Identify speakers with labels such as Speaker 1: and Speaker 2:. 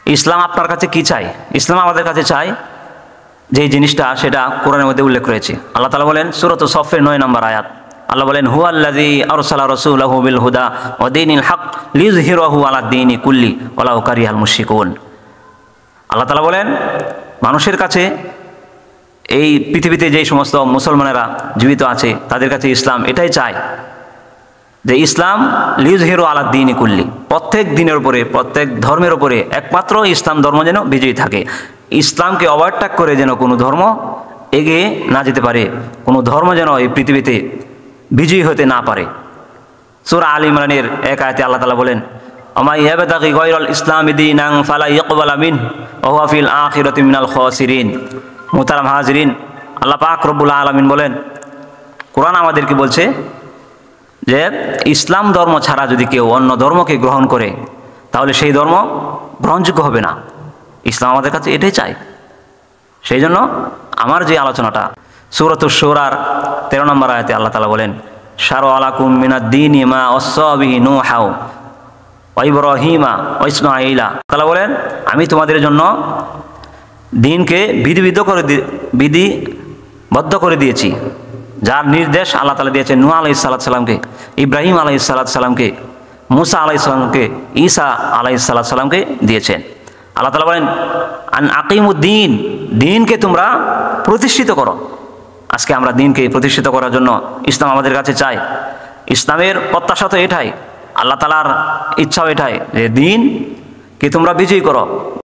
Speaker 1: ইসলাম আপনার কাছে কি চাই? ইসলাম আমাদের কাছে চাই যে জিনিসটা, সেটা কোরআনের মধ্যে উল্লেখ রয়েছে। আল্লাহ তাআলা বলেন সূরাত সফের ৯ নম্বর আয়াত, আল্লাহ বলেন হুয়াল্লাযী আরসালা রাসূলাহু বিল হুদা ওয়া দীনিল হক লিইয়ুযহিরাহু আলাদ দীনি কুল্লি ওয়ালাউ কারিহাল মুশরিকুন। আল্লাহ তাআলা বলেন মানুষের কাছে, এই পৃথিবীতে যেই সমস্ত মুসলমানেরা জীবিত আছে তাদের কাছে ইসলাম এটাই চায় যে ইসলাম লিইয়ুযহিরু আলাদ দীনি কুল্লি, প্রত্যেক দিনের উপরে, প্রত্যেক ধর্মের উপরে একমাত্র ইসলাম ধর্ম যেন বিজয়ী থাকে। ইসলামকে ওভারটেক করে যেন কোনো ধর্ম এগিয়ে না যেতে পারে, কোনো ধর্ম যেন এই পৃথিবীতে বিজয়ী হতে না পারে। সূরা আলে ইমরানের ১ আয়াতে আল্লাহ তাআলা বলেন ওমা ইয়াবতাগি গায়রাল ইসলামি দীনান ফালা ইকবালা মিনহু ওয়া হুয়া ফিল আখিরাতি মিনাল খাসিরিন। মুহতারাম হাজিরিন, আল্লাহ পাক রব্বুল আলামিন বলেন, কোরআন আমাদেরকে বলছে যে ইসলাম ধর্ম ছাড়া যদি কেউ অন্য ধর্মকে গ্রহণ করে তাহলে সেই ধর্ম গ্রহণযোগ্য হবে না। ইসলাম আমাদের কাছে এটাই চাই। সেই জন্য আমার যে আলোচনাটা, সূরাতুশ শূরার ১৩ নম্বর আয়াতে আল্লাহ তাআলা বলেন শারআ লাকুম মিনাদ দীনি মা ওয়াসসা বিহি নূহা ওয়া ইব্রাহিমা ওয়া ইসমাঈলা। তাআলা বলেন আমি তোমাদের জন্য দ্বীনকে বিধিবদ্ধ করে দিয়েছি, যার নির্দেশ আল্লাহ তাআলা দিয়েছেন নূহ আলাইহিস সালামকে, ইব্রাহিম আলাইহিস সালামকে, মুসা আলাইহিস সালামকে, ঈসা আলাইহিস সালামকে দিয়েছেন। আল্লাহ তাআলা বলেন আন আকিমুদ্দিন, দ্বীনকে তোমরা প্রতিষ্ঠিত করো। আজকে আমরা দ্বীনকে প্রতিষ্ঠিত করার জন্য ইসলাম আমাদের কাছে চাই। ইসলামের প্রত্যাশা তো এটাই, আল্লাহ তাআলার ইচ্ছাও এটাই যে দ্বীনকে তোমরা বিজয়ী করো।